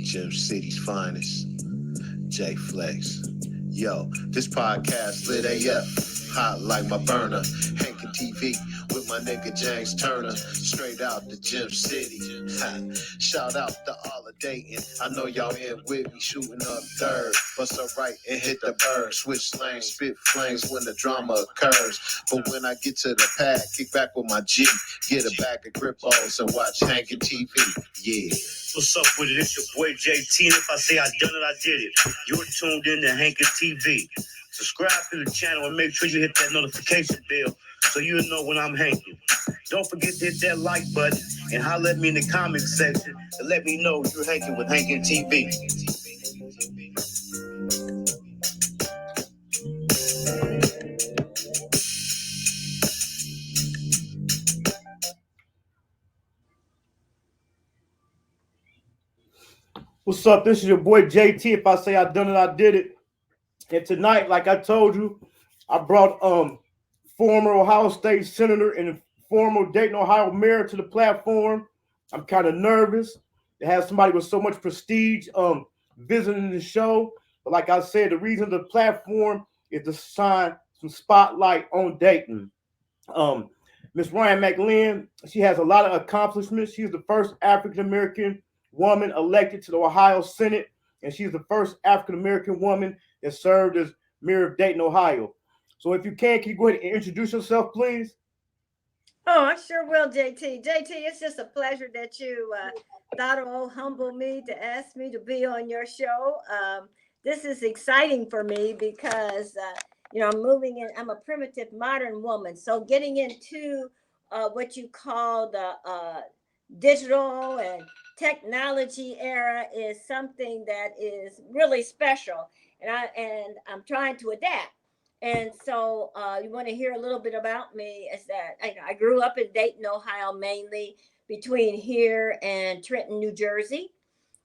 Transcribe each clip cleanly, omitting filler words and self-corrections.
Gym City's finest, J Flex. Yo, this podcast lit AF, hot like my burner. Hankin TV with my nigga James Turner, straight out the Gym City. Ha. Shout out to all of Dayton. I know y'all in with me, shooting up third. Bust a right and hit the bird. Switch lanes, spit flames when the drama occurs. But when I get to the pad, kick back with my G, get a bag of grip balls and watch Hankin TV. Yeah. What's up with it? It's your boy JT, and if I say I done it, I did it. You're tuned in to Hankin TV. Subscribe to the channel and make sure you hit that notification bell so you'll know when I'm hanking. Don't forget to hit that like button and holler at me in the comment section to let me know you're hanking with Hankin TV. What's up? This is your boy JT. If I say I done it, I did it. And tonight, like I told you, I brought former Ohio State Senator and former Dayton, Ohio Mayor to the platform. I'm kind of nervous to have somebody with so much prestige visiting the show. But like I said, the reason the platform is to shine some spotlight on Dayton. Miss Rhine McLine, she has a lot of accomplishments. She's the first African-American woman elected to the Ohio Senate, and she's the first African-American woman that served as mayor of Dayton, Ohio. So if you can you go ahead and introduce yourself, please? Oh, I sure will, JT. JT, it's just a pleasure that you thought of humble me to ask me to be on your show. This is exciting for me because, I'm moving in. I'm a primitive modern woman. So getting into what you call the digital and technology era is something that is really special. And I'm trying to adapt. And so you want to hear a little bit about me is that I grew up in Dayton, Ohio, mainly between here and Trenton, New Jersey,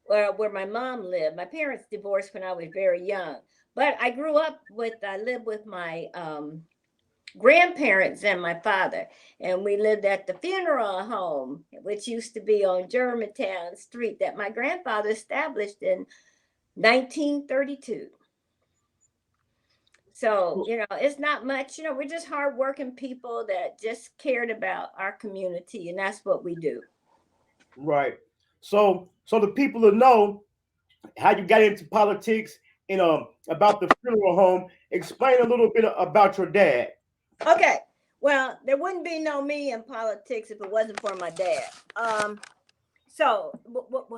where my mom lived. My parents divorced when I was very young, but I lived with my grandparents and my father, and we lived at the funeral home, which used to be on Germantown Street that my grandfather established in 1932. So, it's not much, we're just hardworking people that just cared about our community, and that's what we do. Right. So the people to know how you got into politics and about the funeral home, explain a little bit about your dad. Okay. Well, there wouldn't be no me in politics if it wasn't for my dad. So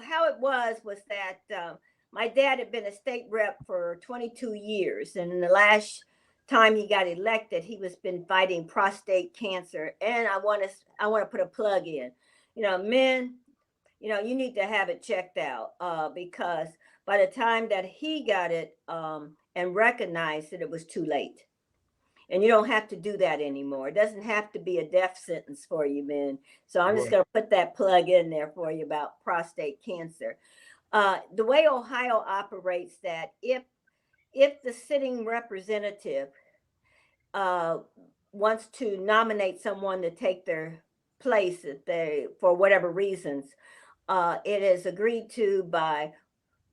how it was that my dad had been a state rep for 22 years. And in the last time he got elected, he was been fighting prostate cancer. And I want to put a plug in, men, you need to have it checked out because by the time that he got it and recognized it, it was too late. And you don't have to do that anymore. It doesn't have to be a death sentence for you, men. So I'm just going to put that plug in there for you about prostate cancer. The way Ohio operates that if the sitting representative wants to nominate someone to take their place for whatever reasons, it is agreed to by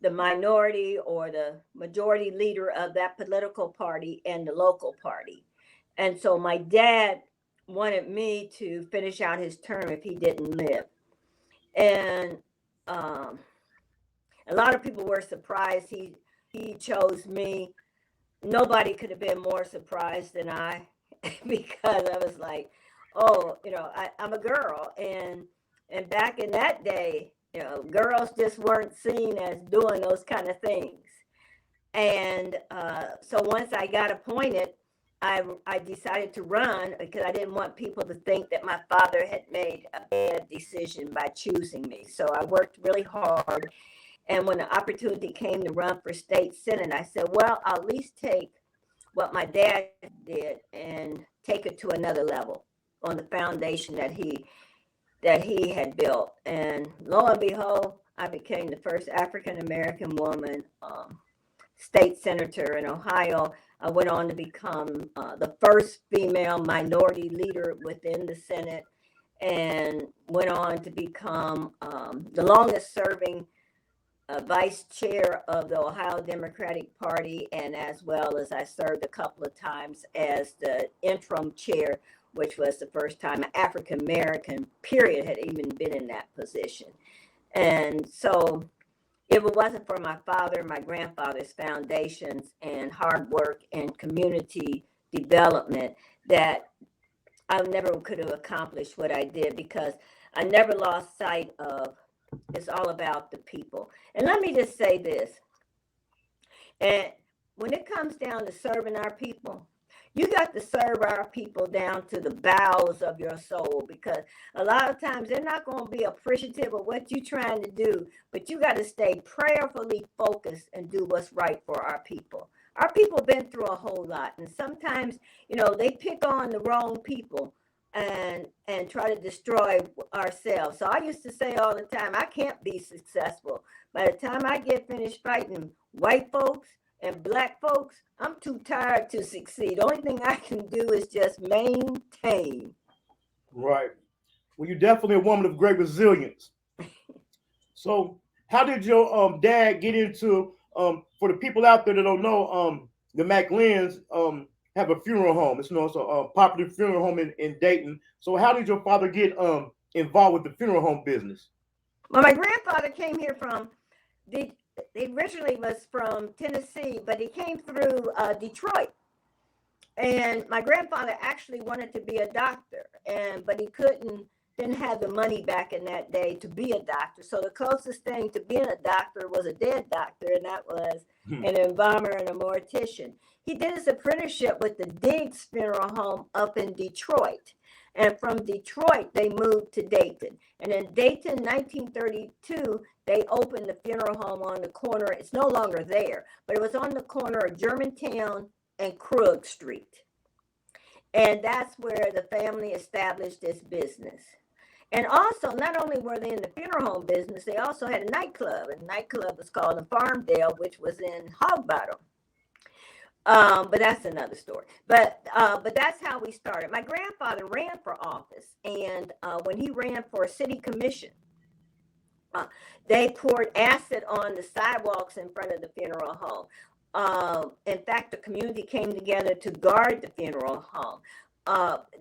the minority or the majority leader of that political party and the local party. And so my dad wanted me to finish out his term if he didn't live. And a lot of people were surprised he chose me. Nobody could have been more surprised than I because I was like, I'm a girl. And back in that day, girls just weren't seen as doing those kind of things. And so once I got appointed, I decided to run because I didn't want people to think that my father had made a bad decision by choosing me. So I worked really hard. And when the opportunity came to run for state senate, I said, well, I'll at least take what my dad did and take it to another level on the foundation that he had built. And lo and behold, I became the first African-American woman state senator in Ohio. I went on to become the first female minority leader within the Senate and went on to become the longest serving vice chair of the Ohio Democratic Party, and as well as I served a couple of times as the interim chair, which was the first time an African American period had even been in that position. And so if it wasn't for my father and my grandfather's foundations and hard work and community development, that I never could have accomplished what I did, because I never lost sight of it's all about the people. And let me just say this. And when it comes down to serving our people, you got to serve our people down to the bowels of your soul, because a lot of times they're not going to be appreciative of what you're trying to do, but you got to stay prayerfully focused and do what's right for our people. Our people have been through a whole lot, and sometimes, they pick on the wrong people and try to destroy ourselves. So I used to say all the time, I can't be successful. By the time I get finished fighting white folks and black folks, I'm too tired to succeed. The only thing I can do is just maintain. Right. Well, you're definitely a woman of great resilience. So how did your dad get into, for the people out there that don't know, the McLins have a funeral home. It's it's a popular funeral home in Dayton. So how did your father get involved with the funeral home business? Well, my grandfather came here from he originally was from Tennessee, but he came through Detroit. And my grandfather actually wanted to be a doctor, but he didn't have the money back in that day to be a doctor. So the closest thing to being a doctor was a dead doctor, and that was an embalmer and a mortician. He did his apprenticeship with the Diggs Funeral Home up in Detroit. And from Detroit, they moved to Dayton. And in Dayton, 1932, they opened the funeral home on the corner. It's no longer there, but it was on the corner of Germantown and Krug Street. And that's where the family established this business. And also, not only were they in the funeral home business, they also had a nightclub. And the nightclub was called the Farmdale, which was in Hog Bottom. But that's another story. But that's how we started. My grandfather ran for office, and when he ran for a city commission, they poured acid on the sidewalks in front of the funeral home. In fact, the community came together to guard the funeral home.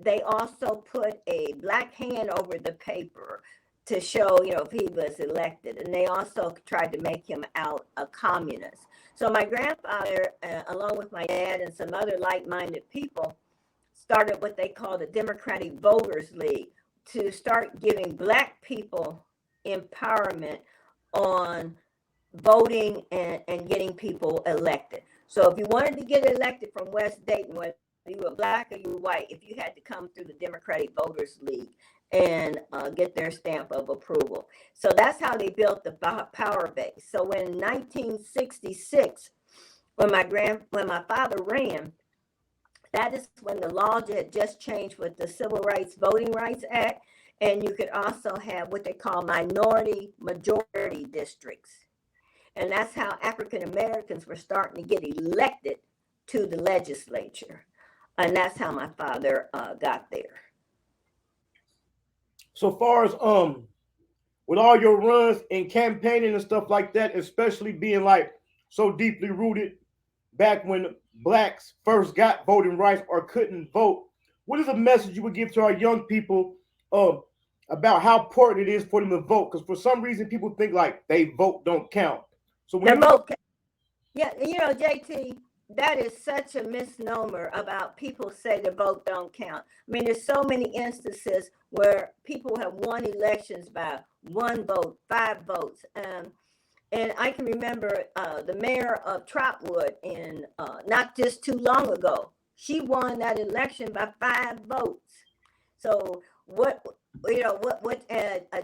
They also put a black hand over the paper to show, if he was elected. And they also tried to make him out a communist. So my grandfather, along with my dad and some other like-minded people, started what they call the Democratic Voters League to start giving black people empowerment on voting and getting people elected. So if you wanted to get elected from West Dayton, whether you were black or you were white, if you had to come through the Democratic Voters League and get their stamp of approval. So that's how they built the power base. So in 1966, when my father ran, that is when the law had just changed with the Civil Rights Voting Rights Act, and you could also have what they call minority majority districts. And that's how African Americans were starting to get elected to the legislature. And that's how my father got there. So far as with all your runs and campaigning and stuff like that, especially being like so deeply rooted back when blacks first got voting rights or couldn't vote, what is a message you would give to our young people about how important it is for them to vote? Because for some reason people think like they vote don't count. So when JT, that is such a misnomer about people say the vote don't count. I mean, there's so many instances where people have won elections by 1 vote, 5 votes. And I can remember the mayor of Trotwood in not just too long ago. She won that election by 5 votes. So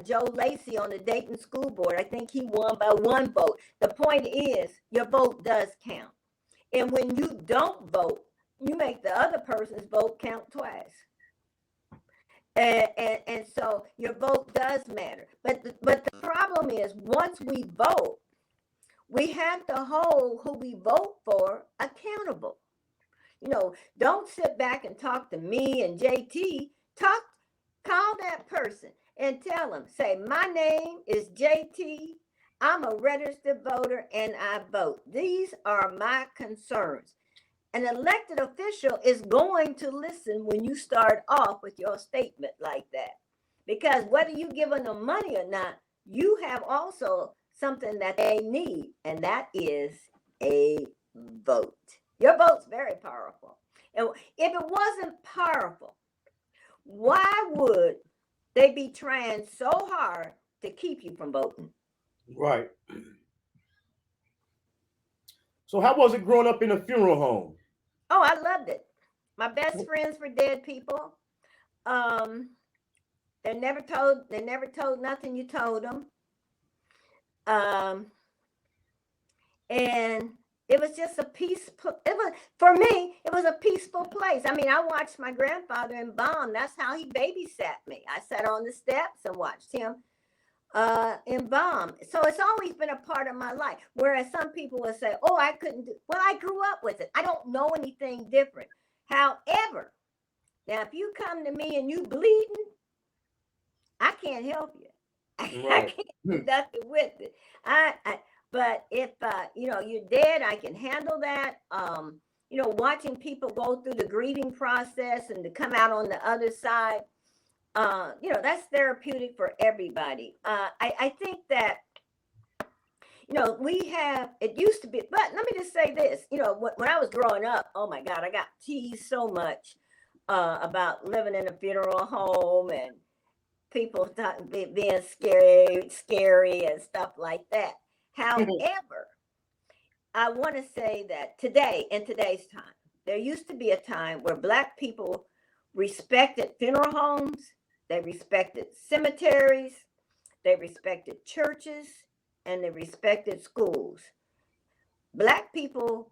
Joe Lacey on the Dayton School Board, I think he won by 1 vote. The point is, your vote does count. And when you don't vote, you make the other person's vote count twice. And so your vote does matter. But the problem is, once we vote, we have to hold who we vote for accountable. Don't sit back and talk to me and JT. Call that person and tell them, say, my name is JT. I'm a registered voter and I vote. These are my concerns. An elected official is going to listen when you start off with your statement like that. Because whether you giving them money or not, you have also something that they need, and that is a vote. Your vote's very powerful. And if it wasn't powerful, why would they be trying so hard to keep you from voting? Right. So how was it growing up in a funeral home? Oh, I loved it. My best friends were dead people. Um, they never told nothing you told them. And it was just a peaceful, for me, it was a peaceful place. I mean, I watched my grandfather embalm. That's how he babysat me. I sat on the steps and watched him embalm. So it's always been a part of my life. Whereas some people will say, oh, I couldn't do, well, I grew up with it. I don't know anything different. However, now if you come to me and you bleeding, I can't help you. Right. I can't do nothing with it. But if you're dead, I can handle that. Watching people go through the grieving process and to come out on the other side, that's therapeutic for everybody. I think that it used to be, but let me just say this, when I was growing up, oh my God, I got teased so much about living in a funeral home and people being scary and stuff like that. However, I want to say that in today's time, there used to be a time where Black people respected funeral homes, they respected cemeteries, they respected churches, and they respected schools. Black people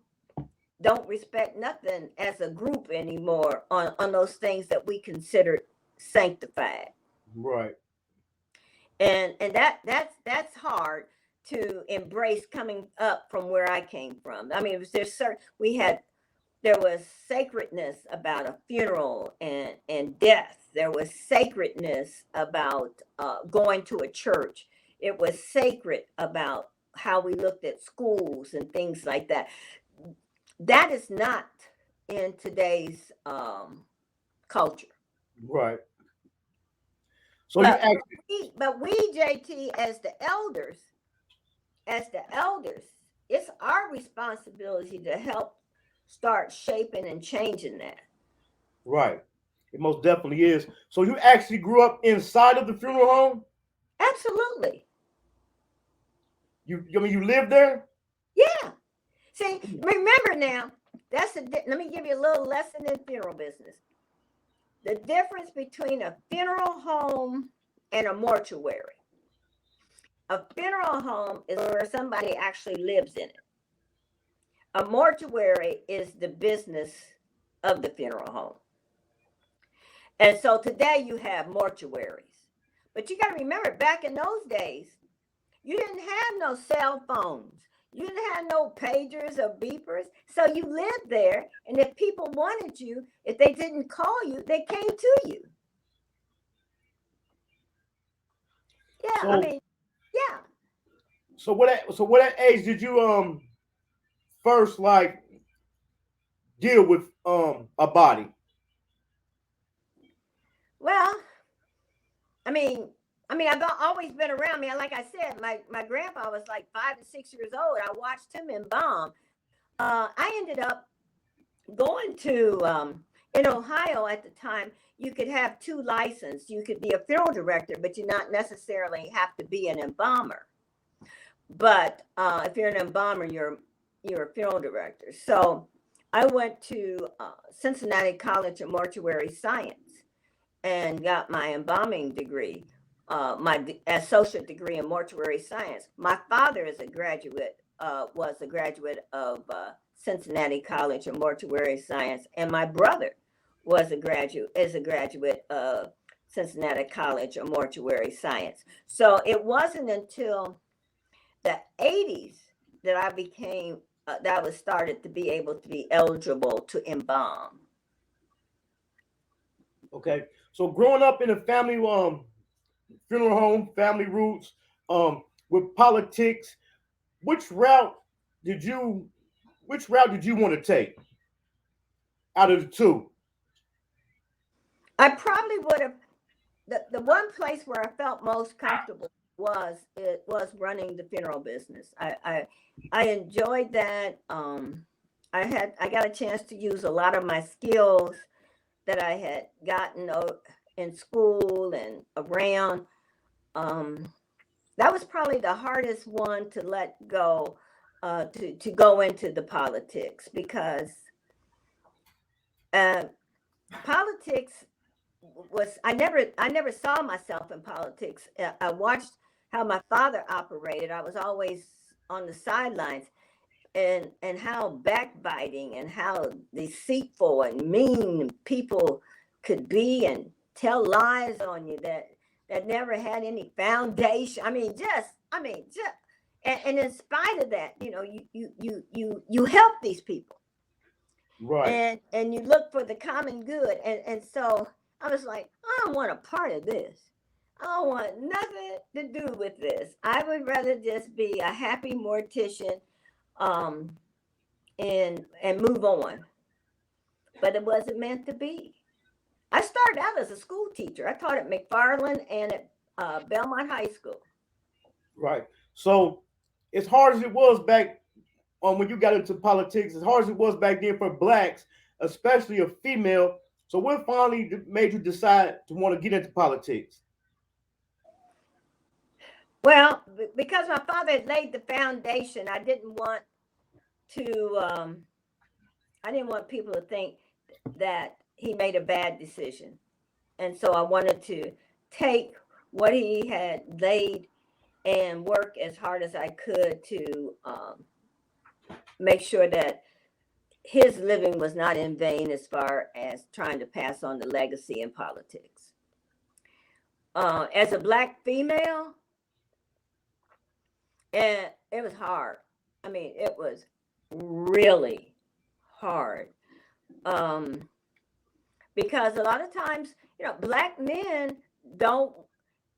don't respect nothing as a group anymore on those things that we considered sanctified. Right. And that's hard to embrace coming up from where I came from. I mean, there was sacredness about a funeral and death. There was sacredness about going to a church. It was sacred about how we looked at schools and things like that. That is not in today's culture. Right. So but we, JT, as the elders, it's our responsibility to help start shaping and changing that. Right. It most definitely is. So you actually grew up inside of the funeral home? Absolutely. You lived there? Yeah. See, remember now, let me give you a little lesson in funeral business. The difference between a funeral home and a mortuary. A funeral home is where somebody actually lives in it. A mortuary is the business of the funeral home. And so today you have mortuaries. But you got to remember, back in those days, you didn't have no cell phones. You didn't have no pagers or beepers. So you lived there. And if people wanted you, if they didn't call you, they came to you. Yeah, yeah. So what age did you first deal with a body? Well, I've always been around me. Like I said, my grandpa was like 5 to 6 years old. I watched him embalm. I ended up going to, in Ohio at the time, you could have 2 licenses. You could be a funeral director, but you not necessarily have to be an embalmer. But if you're an embalmer, you're a funeral director. So I went to Cincinnati College of Mortuary Science and got my embalming degree, my associate degree in mortuary science. My father was a graduate of Cincinnati College of Mortuary Science, and my brother is a graduate of Cincinnati College of Mortuary Science. So it wasn't until the 80s that I became that was started to be able to be eligible to embalm. Okay, so growing up in a family funeral home, family roots, with politics, which route did you want to take out of the two? I probably would have the one place where I felt most comfortable was running the funeral business. I enjoyed that. I got a chance to use a lot of my skills that I had gotten in school and around. That was probably the hardest one to let go, to go into the politics, because politics was I never saw myself in politics. I watched how my father operated. I was always on the sidelines, and how backbiting and how deceitful and mean people could be and tell lies on you that never had any foundation. And in spite of that, you help these people, Right. and you look for the common good, and so I was like, I don't want a part of this. I don't want nothing to do with this. I would rather just be a happy mortician, um, and move on. But it wasn't meant to be. I started out as a school teacher. I taught at McFarland and at Belmont High School. Right. So as hard as it was back on when you got into politics, as hard as it was back then for blacks, especially a female. So what finally made you decide to want to get into politics? Well, because my father had laid the foundation, to I didn't want people to think that he made a bad decision. And so I wanted to take what he had laid and work as hard as I could to make sure that his living was not in vain as far as trying to pass on the legacy in politics. As a black female, and it was hard. I mean, it was really hard. Because a lot of times, black men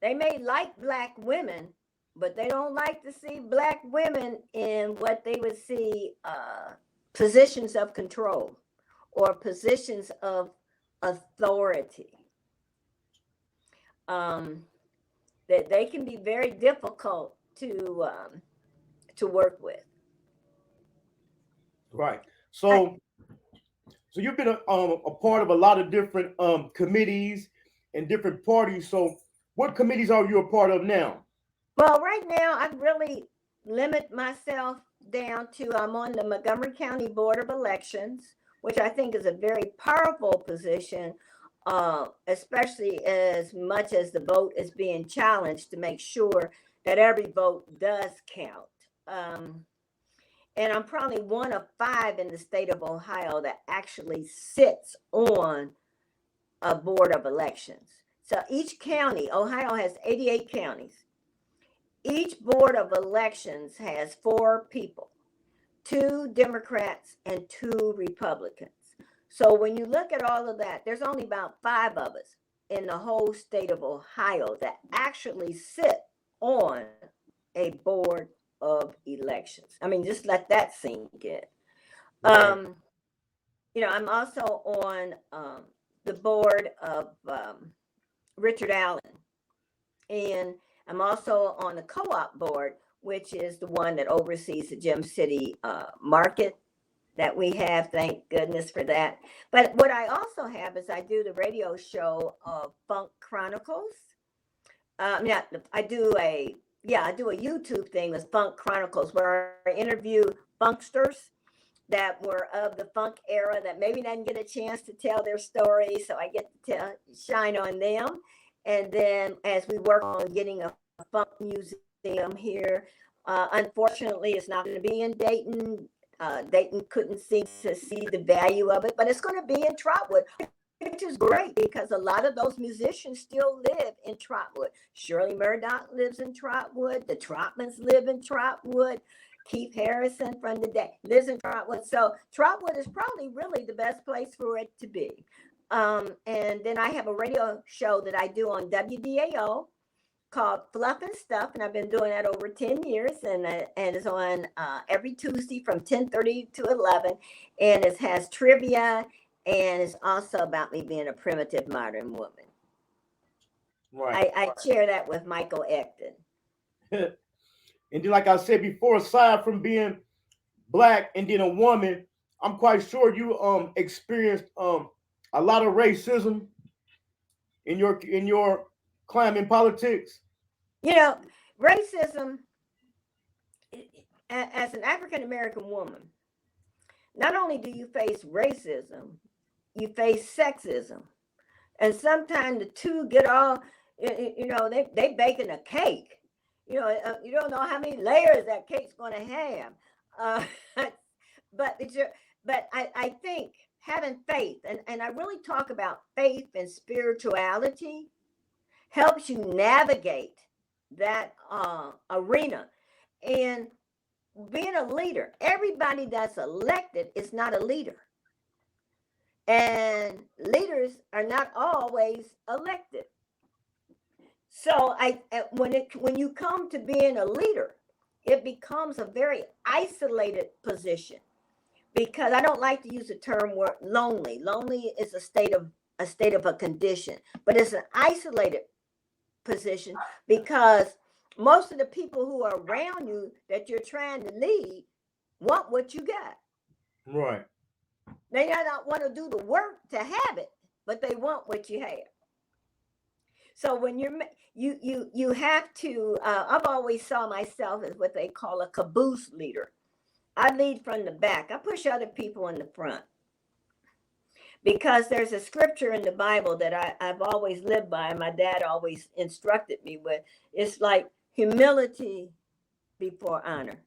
they may like black women, but they don't like to see black women in what they would see positions of control or positions of authority. That they can be very difficult to work with. Right. So you've been a part of a lot of different committees and different parties. So what committees are you a part of now? Well, right now I really limit myself down to I'm on the Montgomery County Board of Elections, which I think is a very powerful position, especially as much as the vote is being challenged to make sure that every vote does count. And I'm probably one of 5 in the state of Ohio that actually sits on a board of elections. So each county, Ohio has 88 counties. Each board of elections has 4 people, 2 Democrats and 2 Republicans. So when you look at all of that, there's only about 5 of us in the whole state of Ohio that actually sit on a board of elections. I mean, just let that sink in. Right. I'm also on the board of Richard Allen, and I'm also on the co-op board, which is the one that oversees the Gem City market that we have. Thank goodness for that. But what I also have is I do the radio show of Funk Chronicles. I do a YouTube thing with Funk Chronicles where I interview funksters that were of the funk era that maybe didn't get a chance to tell their story. So I get to shine on them. And then as we work on getting a funk museum here, unfortunately, it's not going to be in Dayton. Dayton couldn't seem to see the value of it, but it's going to be in Trotwood, which is great because a lot of those musicians still live in Trotwood. Shirley Murdoch lives in Trotwood. The Trotmans live in Trotwood. Keith Harrison from the day lives in Trotwood. So Trotwood is probably really the best place for it to be. And then I have a radio show that I do on WDAO. called Fluff and Stuff, and I've been doing that over 10 years, and it's on every Tuesday from 10:30 to 11, and it has trivia, and it's also about me being a primitive modern woman. Right. I share that with Michael Ecton. And then, like I said before, aside from being black and then a woman, I'm quite sure you experienced a lot of racism in your climb in politics. You know, racism as an African American woman, not only do you face racism, you face sexism, and sometimes the two get all, you know, they baking a cake. You know, you don't know how many layers that cake's going to have. But I think having faith, and I really talk about faith and spirituality, helps you navigate that arena. And being a leader, everybody that's elected is not a leader. And leaders are not always elected. So when you come to being a leader, it becomes a very isolated position, because I don't like to use the term word lonely. Lonely is a state of a condition, but it's an isolated position because most of the people who are around you that you're trying to lead want what you got. Right. They may not want to do the work to have it, but they want what you have. So when you have to, I've always saw myself as what they call a caboose leader. I lead from the back. I push other people in the front. Because there's a scripture in the Bible that I've always lived by, and my dad always instructed me with. It's like humility before honor.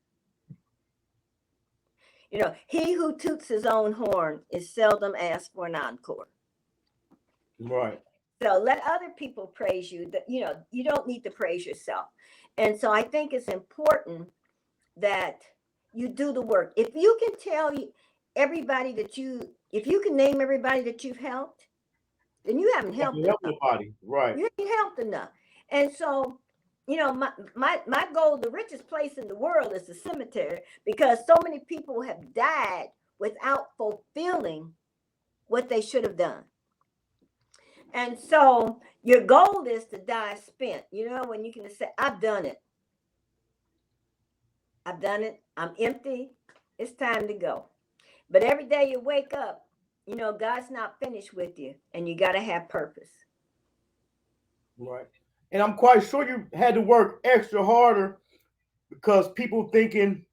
You know, he who toots his own horn is seldom asked for an encore. Right. So let other people praise you. That, you know, you don't need to praise yourself. And so I think it's important that you do the work. If you can tell everybody that if you can name everybody that you've helped, then you haven't helped enough. Nobody. Right. You haven't helped enough. And so, you know, my goal, the richest place in the world is the cemetery, because so many people have died without fulfilling what they should have done. And so your goal is to die spent. You know, when you can say, I've done it. I've done it. I'm empty. It's time to go. But every day you wake up, you know, God's not finished with you, and you got to have purpose. Right. And I'm quite sure you had to work extra harder because people thinking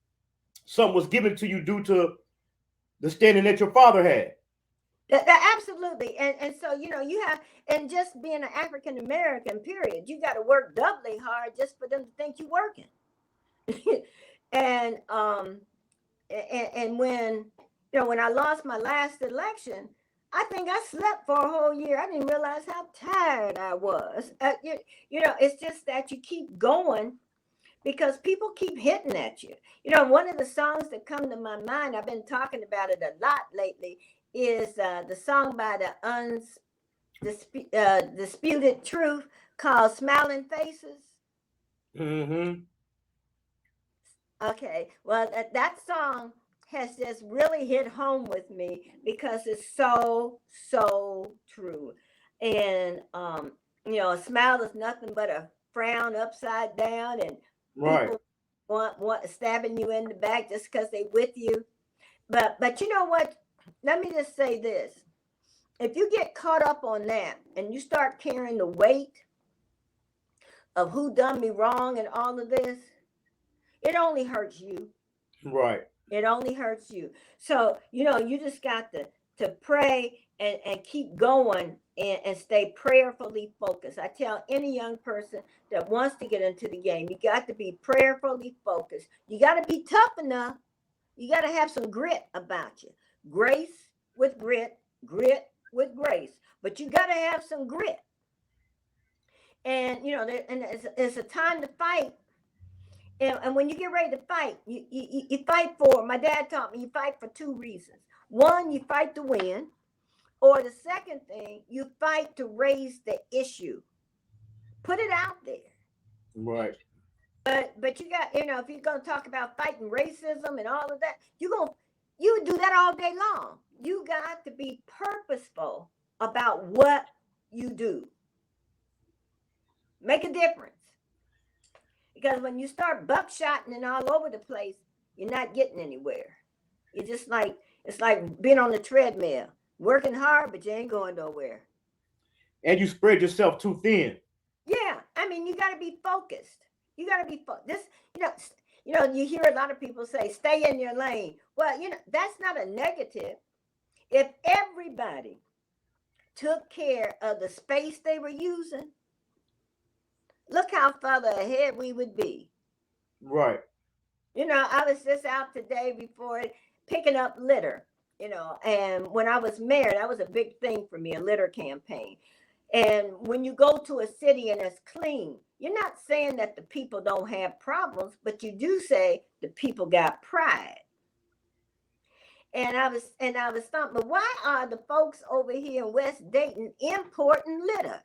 something was given to you due to the standing that your father had. That absolutely. And so, you know, you have, and just being an African American, period, you got to work doubly hard just for them to think you're working. And when, you know, when I lost my last election, I think I slept for a whole year. I didn't realize how tired I was. You know, it's just that you keep going because people keep hitting at you. You know, one of the songs that come to my mind, I've been talking about it a lot lately, is the song by the Disputed Truth called Smiling Faces. Mm-hmm. Okay, well, that song has just really hit home with me because it's so true. And, you know, a smile is nothing but a frown upside down, and right. People want stabbing you in the back just because they with you. But you know what? Let me just say this. If you get caught up on that and you start carrying the weight of who done me wrong and all of this, it only hurts you. Right. It only hurts you. So, you know, you just got to pray and keep going and stay prayerfully focused. I tell any young person that wants to get into the game, you got to be prayerfully focused. You got to be tough enough. You got to have some grit about you. Grace with grit, grit with grace. But you got to have some grit. And, you know, and it's a time to fight. And when you get ready to fight, you fight for, my dad taught me, you fight for two reasons. One, you fight to win. Or the second thing, you fight to raise the issue. Put it out there. Right. But you got, if you're gonna talk about fighting racism and all of that, you would do that all day long. You got to be purposeful about what you do. Make a difference. Because when you start buckshotting and all over the place, you're not getting anywhere. You're just like, it's like being on the treadmill, working hard, but you ain't going nowhere. And you spread yourself too thin. Yeah, I mean, you got to be focused. You got to be this. You hear a lot of people say, "Stay in your lane." Well, that's not a negative. If everybody took care of the space they were using, look how further ahead we would be. Right. I was just out today before picking up litter. And when I was mayor, that was a big thing for me, a litter campaign. And when you go to a city and it's clean, you're not saying that the people don't have problems, but you do say the people got pride. And I was thinking, but why are the folks over here in West Dayton importing litter?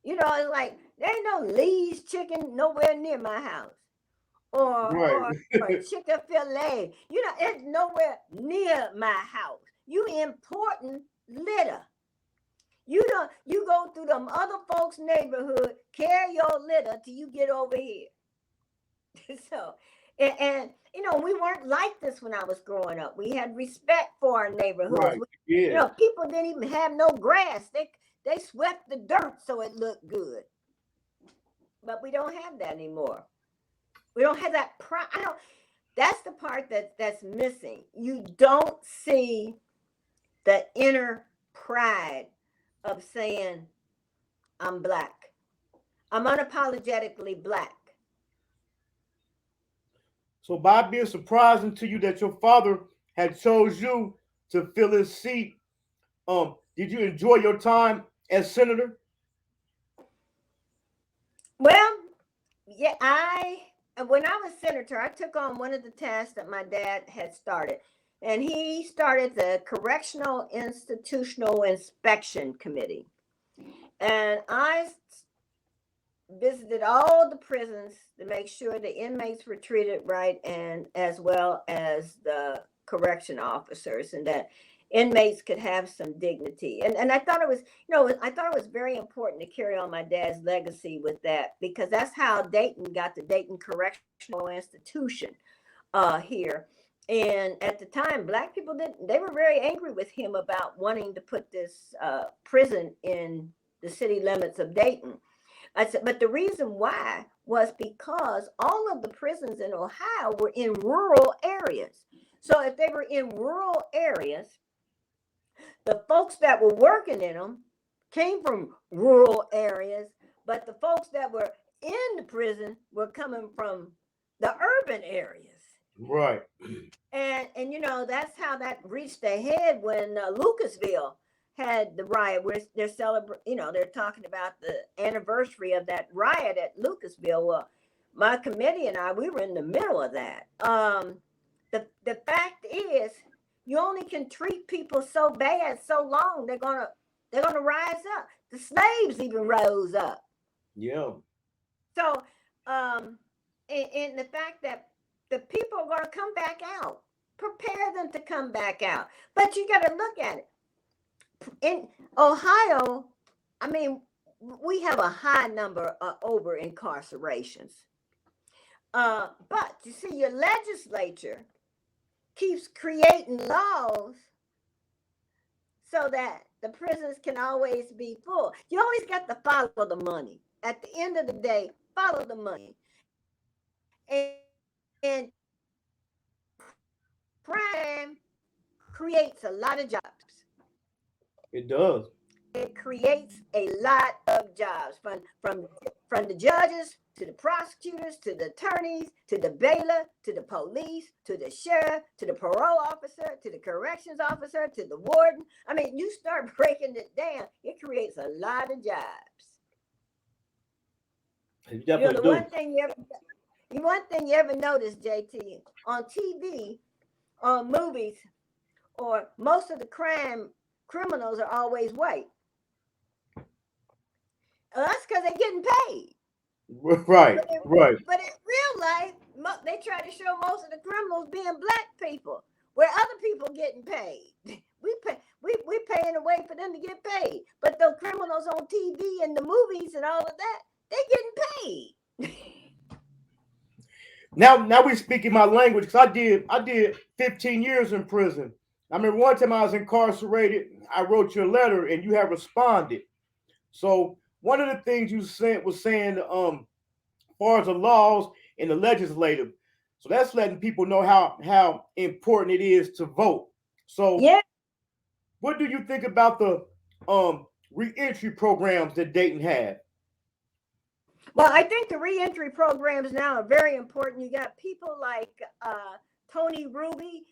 It's like there ain't no Lee's chicken nowhere near my house. Or Chick-fil-A. It's nowhere near my house. You importing litter. You go through them other folks' neighborhood, carry your litter till you get over here. So, and we weren't like this when I was growing up. We had respect for our neighborhoods. Right. Yeah. People didn't even have no grass. They swept the dirt so it looked good. But we don't have that anymore. We don't have that pride. That's the part that's missing. You don't see the inner pride of saying, I'm Black. I'm unapologetically Black. So by being surprising to you that your father had chose you to fill his seat, did you enjoy your time as senator? Well, yeah, when I was senator, I took on one of the tasks that my dad had started. And he started the Correctional Institutional Inspection Committee. And I visited all the prisons to make sure the inmates were treated right, and as well as the correction officers, and that inmates could have some dignity. And I thought it was, I thought it was very important to carry on my dad's legacy with that, because that's how Dayton got the Dayton Correctional Institution here. And at the time, Black people they were very angry with him about wanting to put this prison in the city limits of Dayton. I said, but the reason why was because all of the prisons in Ohio were in rural areas. So if they were in rural areas, the folks that were working in them came from rural areas, but the folks that were in the prison were coming from the urban areas. Right. And that's how that reached a head when Lucasville had the riot, where they're celebrating, they're talking about the anniversary of that riot at Lucasville. Well, my committee and we were in the middle of that. The fact is, you only can treat people so bad so long. They're gonna rise up. The slaves even rose up. Yeah. So, and the fact that the people are going to come back out, prepare them to come back out. But you got to look at it. In Ohio, I mean, we have a high number of over incarcerations. But you see, your legislature keeps creating laws so that the prisons can always be full. You always got to follow the money. At the end of the day, follow the money. And crime creates a lot of jobs. It does. It creates a lot of jobs, from the judges to the prosecutors to the attorneys to the bailiff to the police to the sheriff to the parole officer to the corrections officer to the warden. I mean, you start breaking it down, it creates a lot of jobs. The one thing you ever notice, JT, on TV, on movies, or most of the criminals are always white. That's because they're getting paid. Right, right. But in real life, they try to show most of the criminals being black people, where other people getting paid. We paying a way for them to get paid, but the criminals on TV and the movies and all of that, they getting paid. Now we speaking my language because I did 15 years in prison. I remember one time I was incarcerated. I wrote you a letter and you have responded. So one of the things you said was saying, as far as the laws and the legislative. So that's letting people know how important it is to vote. So Yeah. what do you think about the reentry programs that Dayton had? Well, I think the reentry programs now are very important. You got people like Tony Ruby,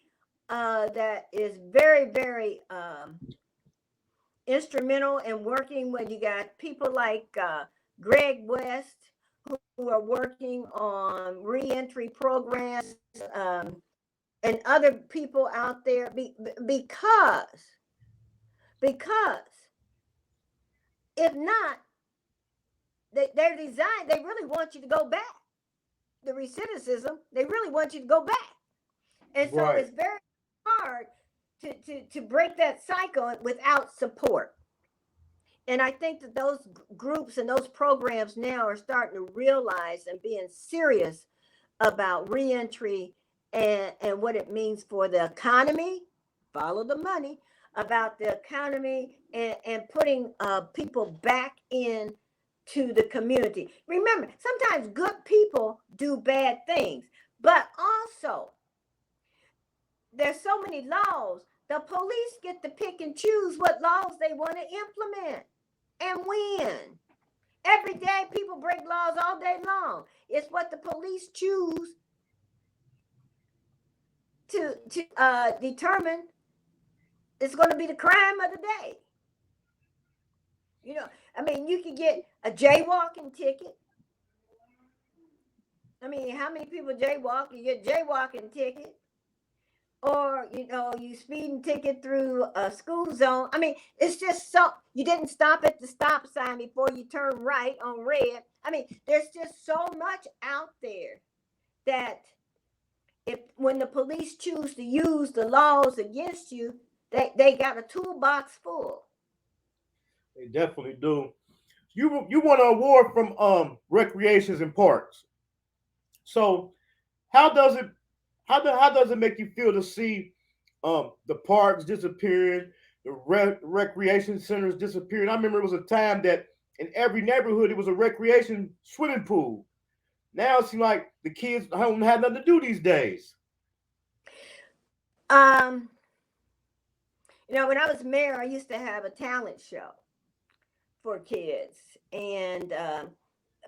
that is very, very instrumental in working with. You got people like Greg West, who are working on reentry programs, and other people out there because if not, they're designed, they really want you to go back. The recidivism, they really want you to go back. And so Right. it's very hard to break that cycle without support. And I think that those groups and those programs now are starting to realize and being serious about reentry and what it means for the economy. Follow the money, about the economy and putting people back in to the community. Remember, sometimes good people do bad things, but also there's so many laws. The police get to pick and choose what laws they want to implement and when. Every day, people break laws all day long. It's what the police choose to determine it's going to be the crime of the day. You know, I mean, you could get a jaywalking ticket. I mean, how many people jaywalk? You get a jaywalking ticket. Or, you speeding ticket through a school zone. I mean, it's just so, you didn't stop at the stop sign before you turn right on red. I mean, there's just so much out there that when the police choose to use the laws against you, they got a toolbox full. They definitely do. You won an award from recreations and parks. So how does it how does it make you feel to see the parks disappearing, the recreation centers disappearing? I remember it was a time that in every neighborhood it was a recreation swimming pool. Now it seems like the kids don't have nothing to do these days. Um, when I was mayor, I used to have a talent show for kids. And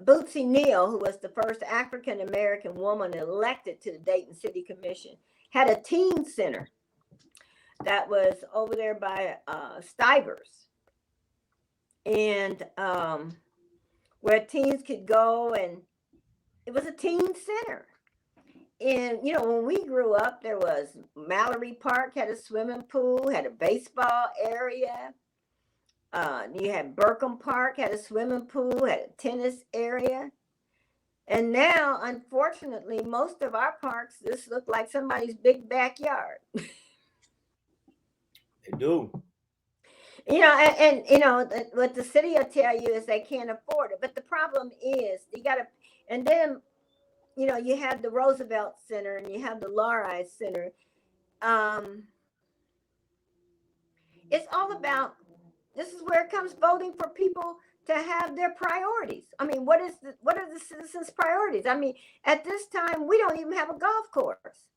Bootsy Neal, who was the first African American woman elected to the Dayton City Commission, had a teen center that was over there by Stivers. And where teens could go, and it was a teen center. And when we grew up, there was Mallory Park had a swimming pool, had a baseball area. You had Burkham Park had a swimming pool, had a tennis area. And now, unfortunately, most of our parks just look like somebody's big backyard. They do. What the city will tell you is they can't afford it. But the problem is you got to, and then, you have the Roosevelt Center and you have the Laurie Center. It's all about, this is where it comes voting for people to have their priorities. I mean, what are the citizens' priorities? I mean, at this time, we don't even have a golf course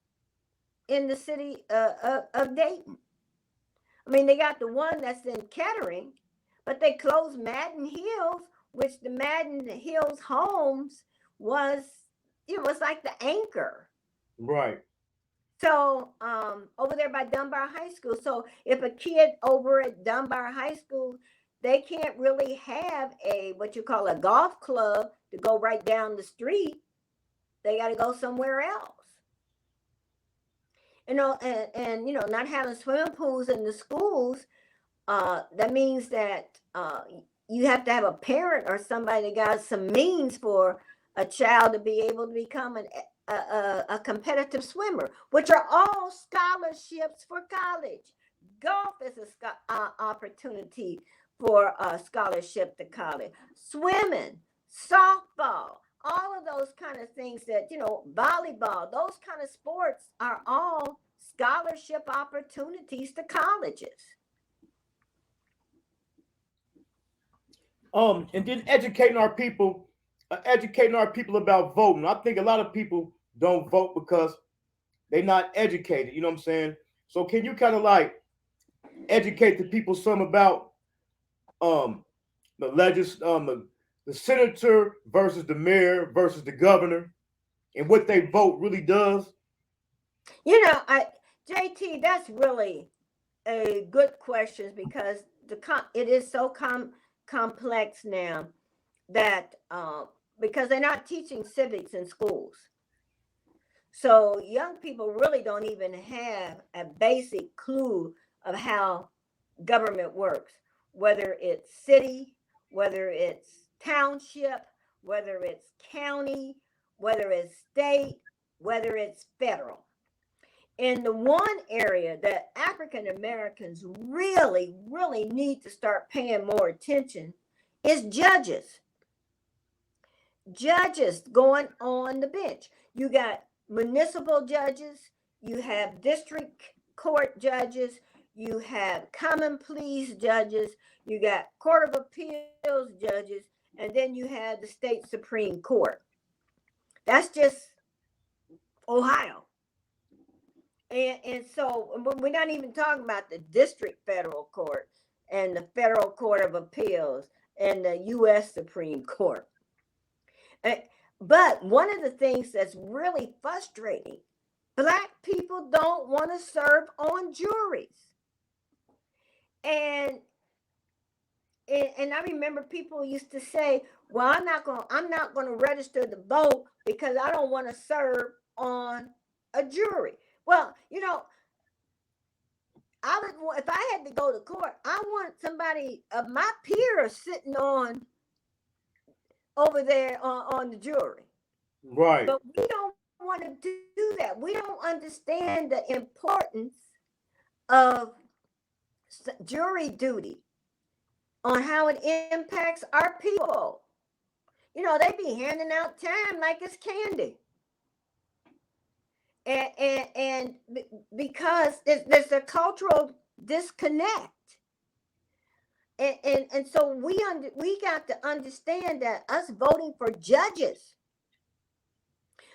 in the city of Dayton. I mean, they got the one that's in Kettering, but they closed Madden Hills, which the Madden Hills Homes was, it was like the anchor. Right. So over there by Dunbar High School. So if a kid over at Dunbar High School, they can't really have what you call a golf club to go right down the street. They got to go somewhere else. Not having swimming pools in the schools, that means that you have to have a parent or somebody that got some means for a child to be able to become a competitive swimmer, which are all scholarships for college. Golf is a opportunity for a scholarship to college. Swimming, softball, all of those kind of things that, volleyball, those kind of sports are all scholarship opportunities to colleges. And then educating our people about voting. I think a lot of people don't vote because they're not educated. You know what I'm saying? So can you kind of like educate the people some about um the senator versus the mayor versus the governor and what they vote really does? JT, that's really a good question because it is so complex now that because they're not teaching civics in schools. So young people really don't even have a basic clue of how government works, whether it's city, whether it's township, whether it's county, whether it's state, whether it's federal. And the one area that African Americans really, really need to start paying more attention is judges. Judges going on the bench. You got municipal judges, you have district court judges, you have common pleas judges, you got court of appeals judges, and then you have the state Supreme Court. That's just Ohio. And so we're not even talking about the district federal court and the federal court of appeals and the U.S. Supreme Court. But one of the things that's really frustrating, Black people don't want to serve on juries. And I remember people used to say, well, I'm not going to register to vote because I don't want to serve on a jury. Well, if I had to go to court, I want somebody of my peers sitting over there on the jury. Right. But we don't want to do that. We don't understand the importance of jury duty on how it impacts our people. They be handing out time like it's candy. And because there's a cultural disconnect. And so we got to understand that us voting for judges.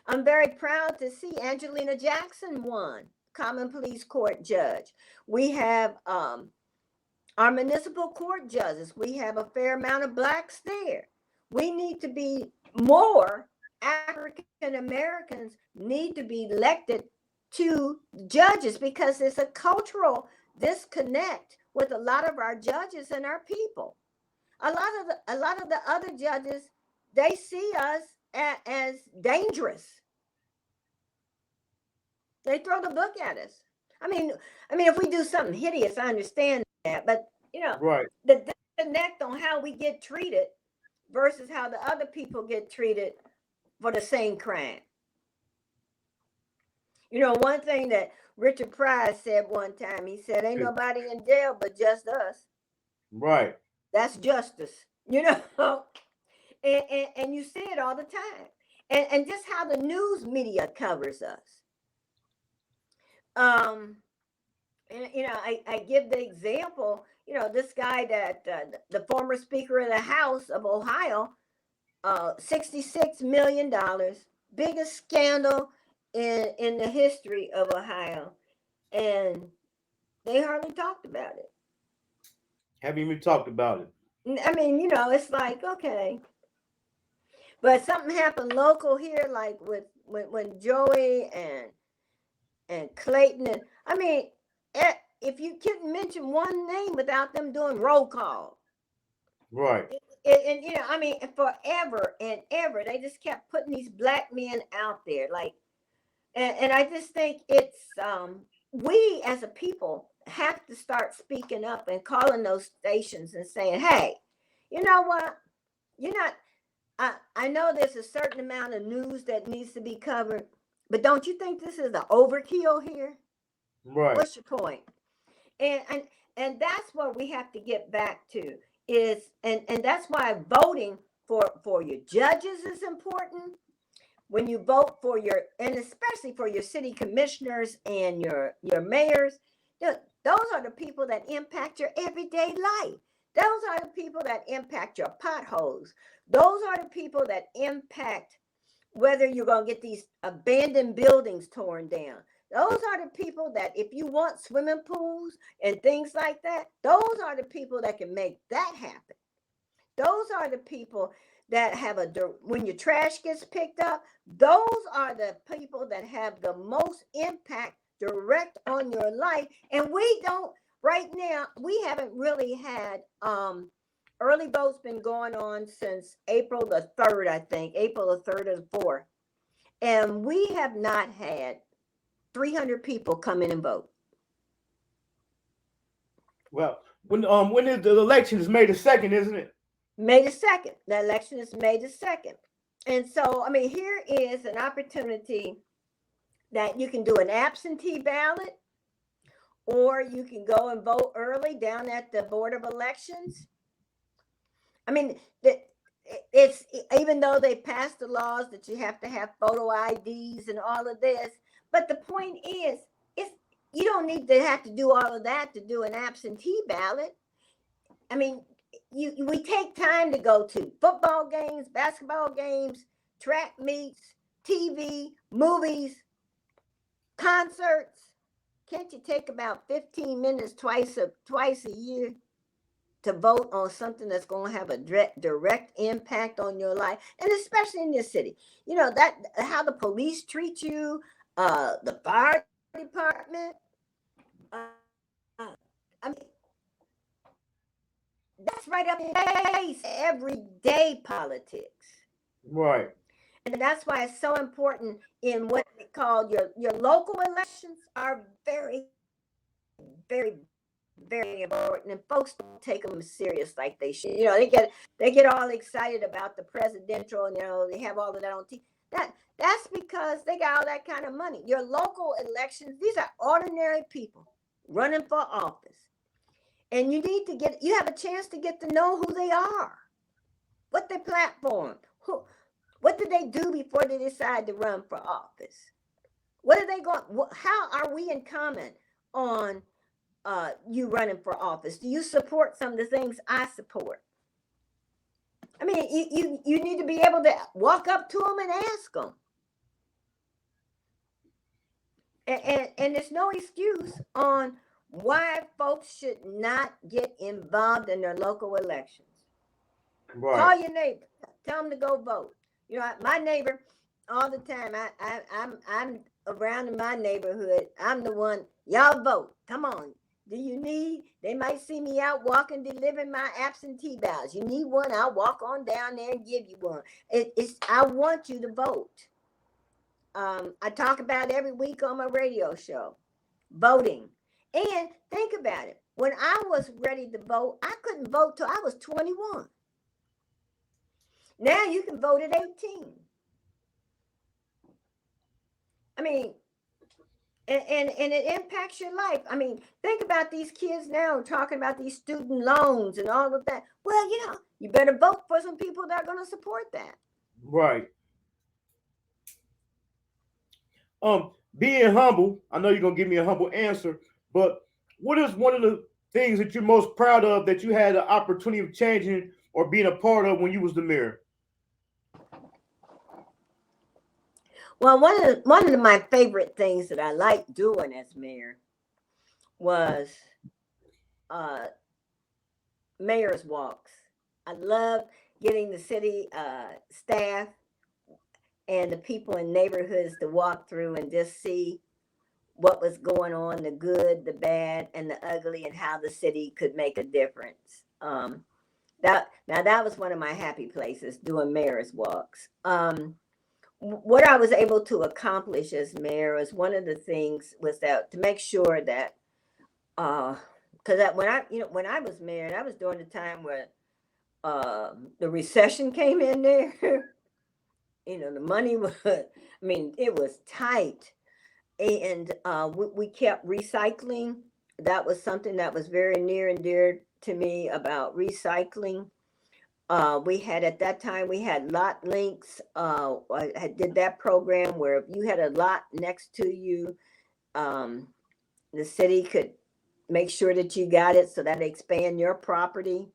I'm very proud to see Angelina Jackson won Common Pleas Court judge. We have our municipal court judges. We have a fair amount of Blacks there. We need to be more African Americans need to be elected to judges because there's a cultural disconnect with a lot of our judges and our people. A lot of the other judges, they see us as dangerous. They throw the book at us. I mean, if we do something hideous, I understand that, but right. The disconnect on how we get treated versus how the other people get treated for the same crime. One thing that Richard Pryor said one time, he said, ain't nobody in jail but just us. Right. That's justice, and you see it all the time. And just how the news media covers us. And, I give the example, this guy that the former Speaker of the House of Ohio, $66 million, biggest scandal in the history of Ohio. And they hardly talked about it. Haven't even talked about it. It's like, okay. But something happened local here, like when Joey and Clayton. And if you couldn't mention one name without them doing roll call. Right. And forever and ever, they just kept putting these Black men out there. And I just think it's, we as a people have to start speaking up and calling those stations and saying, hey, You know what? You're not. I know there's a certain amount of news that needs to be covered, but don't you think this is the overkill here? Right. What's your point? And that's what we have to get back to is and that's why voting for your judges is important. When you vote for your and especially for your city commissioners and your mayors, those are the people that impact your everyday life. Those are the people that impact your potholes. Those are the people that impact whether you're going to get these abandoned buildings torn down. Those are the people that if you want swimming pools and things like that, those are the people that can make that happen. Those are the people that have when your trash gets picked up, those are the people that have the most impact direct on your life. And we don't, right now, we haven't really had, early votes been going on since April the 3rd, I think, April the 3rd or the 4th. And we have not had 300 people come in and vote. Well, when is the election is May the 2nd, isn't it? May the 2nd. The election is May the 2nd. And so, I mean, here is an opportunity that you can do an absentee ballot, or you can go and vote early down at the Board of Elections. I mean, it's even though they passed the laws that you have to have photo IDs and all of this, but the point is you don't need to have to do all of that to do an absentee ballot. I mean, we take time to go to football games, basketball games, track meets, TV, movies, concerts. Can't you take about 15 minutes twice a year to vote on something that's going to have a direct impact on your life, and especially in this city? You know, that how the police treat you, the fire department. I mean, that's right up in your face. Everyday politics. Right. And that's why it's so important in what they call your local elections are very, very, very important, and folks don't take them serious like they should. You know, they get all excited about the presidential, and you know they have all of that on TV. That's because they got all that kind of money. Your local elections, these are ordinary people running for office, and you have a chance to get to know who they are, what their platform, what did they do before they decide to run for office? What are they going? How are we in common on you running for office? Do you support some of the things I support? I mean, you need to be able to walk up to them and ask them. And there's no excuse on why folks should not get involved in their local elections. Right. Call your neighbor, tell them to go vote. You know, my neighbor, all the time, I'm around in my neighborhood. I'm the one, y'all vote. Come on. Do you need? They might see me out walking, delivering my absentee ballots. You need one? I'll walk on down there and give you one. I want you to vote. I talk about it every week on my radio show, voting. And think about it. When I was ready to vote, I couldn't vote till I was 21. Now you can vote at 18. I mean, and it impacts your life. I mean, think about these kids now talking about these student loans and all of that. Well, you know, you better vote for some people that are going to support that. Right. Being humble, I know you're going to give me a humble answer, but what is one of the things that you're most proud of that you had the opportunity of changing or being a part of when you was the mayor? Well, one of my favorite things that I liked doing as mayor was mayor's walks. I loved getting the city staff and the people in neighborhoods to walk through and just see what was going on, the good, the bad, and the ugly, and how the city could make a difference. That was one of my happy places, doing mayor's walks. What I was able to accomplish as mayor was one of the things was that to make sure that, because when I was mayor, and I was during the time where the recession came in there. The money was, it was tight. And we kept recycling. That was something that was very near and dear to me about recycling. We had at that time, we had lot links. I did that program where if you had a lot next to you, the city could make sure that you got it so that they expand your property.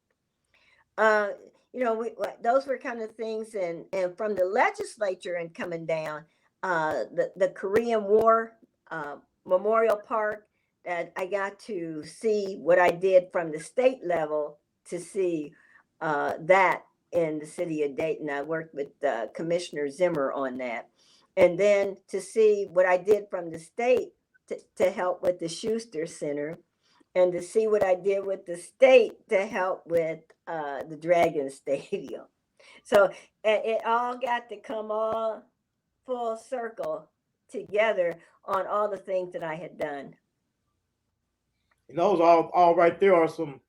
Those were kind of things, and from the legislature and coming down, the Korean War Memorial Park, that I got to see what I did from the state level to see that in the city of Dayton. I worked with Commissioner Zimmer on that, and then to see what I did from the state to help with the Schuster Center, and to see what I did with the state to help with the Dragon Stadium. So it all got to come all full circle together on all the things that I had done. And those all right there are some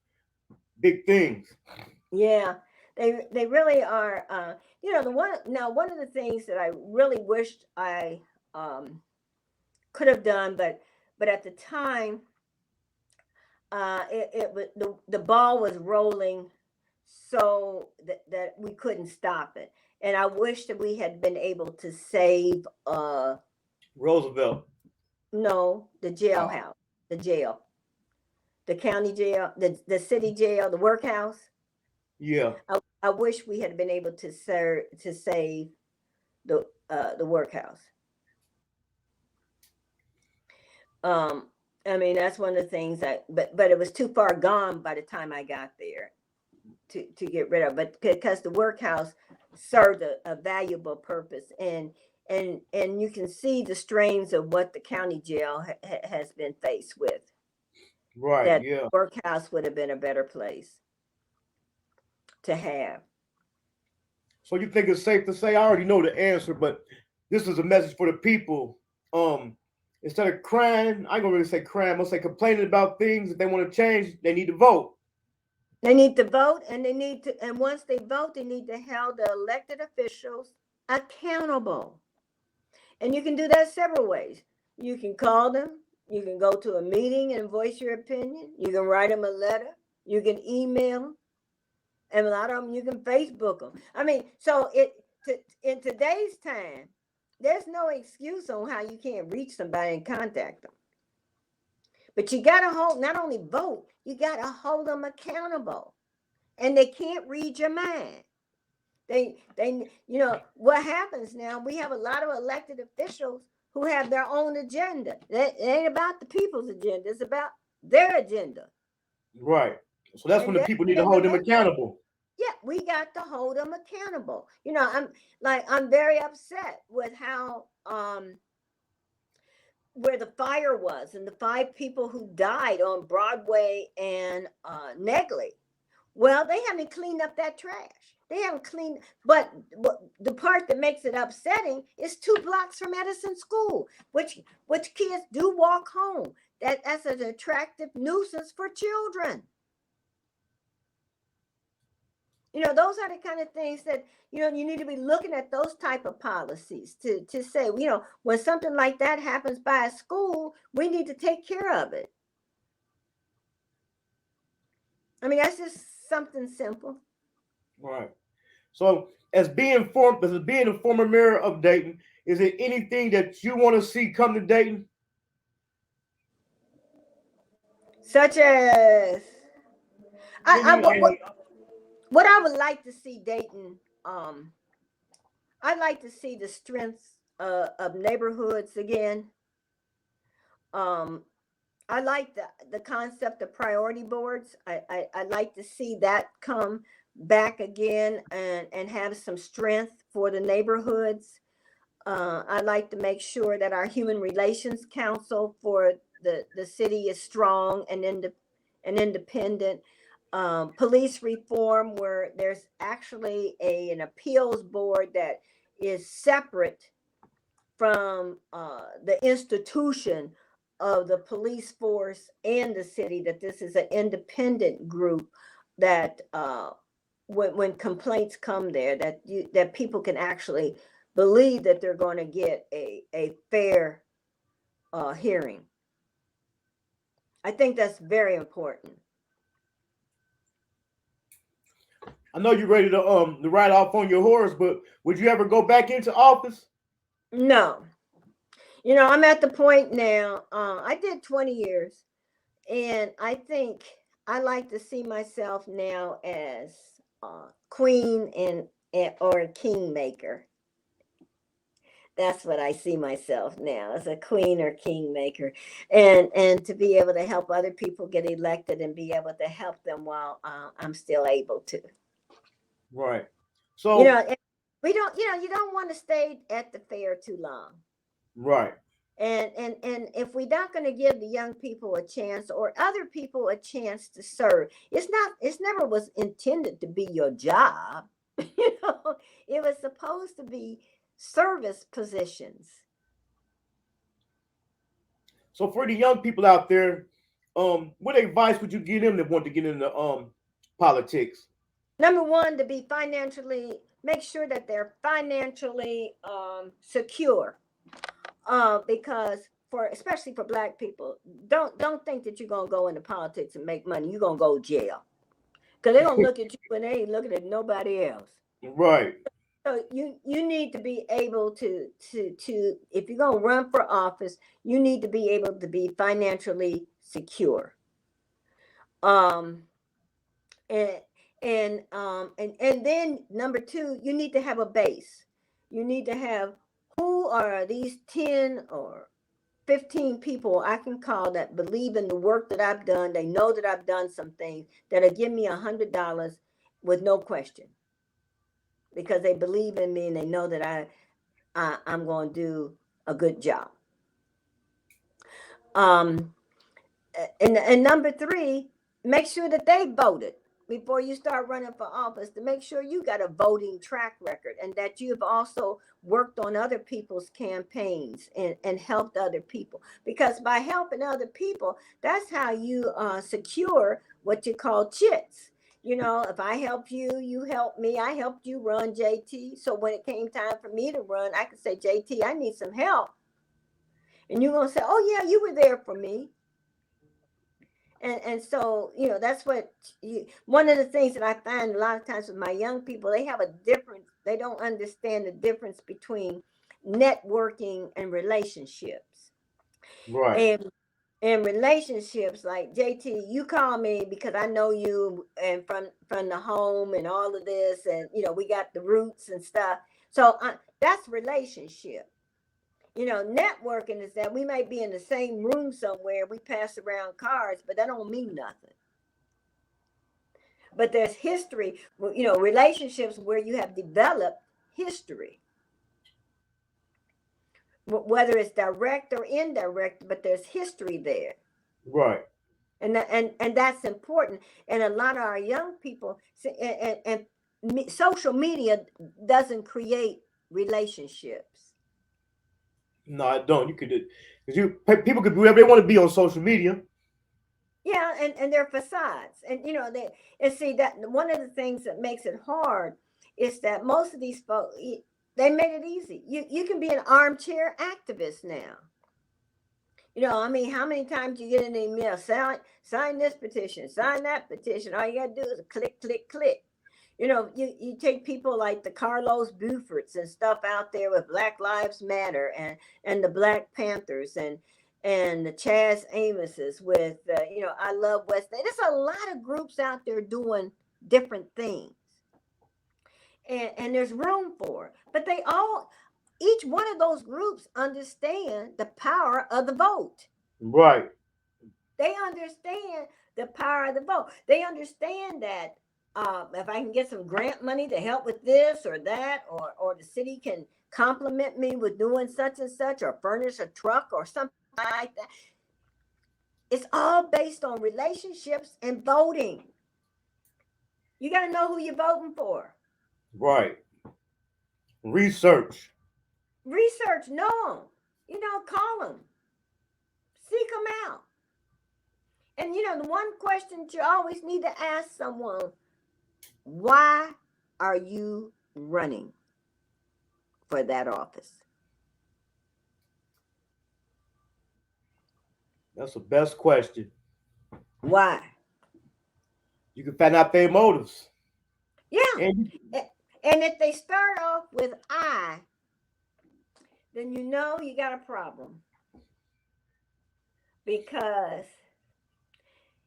big things. Yeah, they really are. One of the things that I really wished I could have done, but at the time, it was the ball was rolling so that we couldn't stop it. And I wish that we had been able to save Roosevelt. No, the jailhouse, the jail, the county jail, the city jail, the workhouse. Yeah. I wish we had been able to save the workhouse. That's one of the things but it was too far gone by the time I got there to get rid of. But because the workhouse served a valuable purpose, and you can see the strains of what the county jail has been faced with. Right. That yeah. workhouse would have been a better place to have. So you think it's safe to say, I already know the answer, but this is a message for the people. Instead of crying, I ain't gonna really say crying, I'm gonna say complaining about things that they want to change, they need to vote. They need to vote, and once they vote, they need to hold the elected officials accountable. And you can do that several ways. You can call them, you can go to a meeting and voice your opinion, you can write them a letter, you can email them, and a lot of them you can Facebook them. So in today's time, there's no excuse on how you can't reach somebody and contact them. But you got to not only vote, you got to hold them accountable. And they can't read your mind. They what happens now, we have a lot of elected officials who have their own agenda. It ain't about the people's agenda, it's about their agenda. Right. So that's when the people need to hold them accountable. Yeah, we got to hold them accountable. I'm very upset with how where the fire was and the 5 people who died on Broadway and Negley. Well, they haven't cleaned up that trash. They haven't cleaned, but the part that makes it upsetting is 2 blocks from Edison School, which kids do walk home. That's an attractive nuisance for children. Those are the kind of things that, you need to be looking at those type of policies to say, when something like that happens by a school, we need to take care of it. That's just something simple. Right. So as being a former mayor of Dayton, is there anything that you want to see come to Dayton? Such as what I would like to see Dayton, I'd like to see the strengths of neighborhoods again. I like the concept of priority boards. I'd like to see that come back again and have some strength for the neighborhoods. I'd like to make sure that our Human Relations Council for the city is strong and independent. Police reform, where there's actually an appeals board that is separate from the institution of the police force and the city, that this is an independent group that when complaints come there, that people can actually believe that they're going to get a fair hearing. I think that's very important. I know you're ready to ride off on your horse, but would you ever go back into office? No. I'm at the point now. I did 20 years, and I think I like to see myself now as queen and or kingmaker. That's what I see myself now, as a queen or kingmaker, and to be able to help other people get elected and be able to help them while I'm still able to. Right. You So know, and we don't. You don't want to stay at the fair too long. right. And if we're not going to give the young people a chance or other people a chance to serve, it's never was intended to be your job. It was supposed to be service positions. So for the young people out there, what advice would you give them that want to get into politics? Number one, to be financially, make sure that they're financially secure. Because especially for Black people, don't think that you're gonna go into politics and make money. You're gonna go to jail because they're gonna look at you and they ain't looking at nobody else. Right. So you need to be able to if you're gonna run for office, you need to be able to be financially secure. Um, and and then number two, you need to have a base. You need to have, who are these 10 or 15 people I can call that believe in the work that I've done. They know that I've done some things that'll give me $100 with no question, because they believe in me and they know that I'm going to do a good job. And number three, make sure that they voted before you start running for office, to make sure you got a voting track record and that you've also worked on other people's campaigns and helped other people. Because by helping other people, that's how you secure what you call chits. If I help you, you help me. I helped you run, JT. So when it came time for me to run, I could say, JT, I need some help. And you're going to say, oh, yeah, you were there for me. And so, that's one of the things that I find a lot of times with my young people, they don't understand the difference between networking and relationships. Right. And relationships, like, JT, you call me because I know you and from the home and all of this, and we got the roots and stuff. So that's relationship. Networking is that we might be in the same room somewhere, we pass around cards, but that don't mean nothing. But there's history, relationships where you have developed history, whether it's direct or indirect, but there's history there. Right. And that's important. And a lot of our young people, and social media doesn't create relationships. No, I don't. You could, because people could do whatever they want to be on social media. Yeah, and they're facades, and and see that one of the things that makes it hard is that most of these folks, they made it easy. You can be an armchair activist now. I mean, how many times you get an email, sign this petition, sign that petition. All you got to do is click, click, click. You take people like the Carlos Buforts and stuff out there with Black Lives Matter and the Black Panthers and the Chaz Amoses with, I Love West. There's a lot of groups out there doing different things. And there's room for it. But each one of those groups understand the power of the vote. Right. They understand the power of the vote. They understand that if I can get some grant money to help with this or that, or the city can compliment me with doing such and such, or furnish a truck or something like that. It's all based on relationships and voting. You got to know who you're voting for. Right. Research. Know them. Call them. Seek them out. And the one question that you always need to ask someone: Why are you running for that office? That's the best question. Why? You can find out their motives. Yeah. And And if they start off with I, then you know you got a problem. Because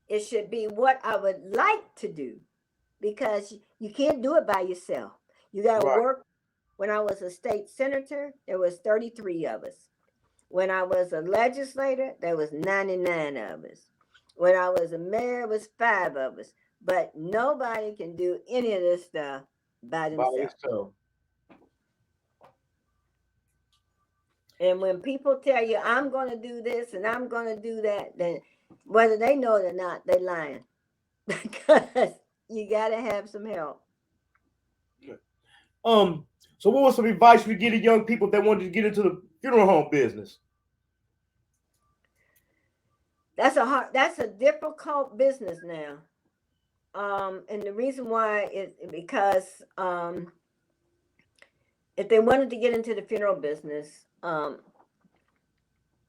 it should be what I would like to do. Because you can't do it by yourself. You got to right. work. When I was a state senator, there was 33 of us. When I was a legislator, there was 99 of us. When I was a mayor, it was 5 of us. But nobody can do any of this stuff by themselves. And when people tell you, I'm going to do this and I'm going to do that, then whether they know it or not, they're lying. Because you got to have some help. So what was some advice you give to young people that wanted to get into the funeral home business? That's a difficult business now. And the reason why is because if they wanted to get into the funeral business, and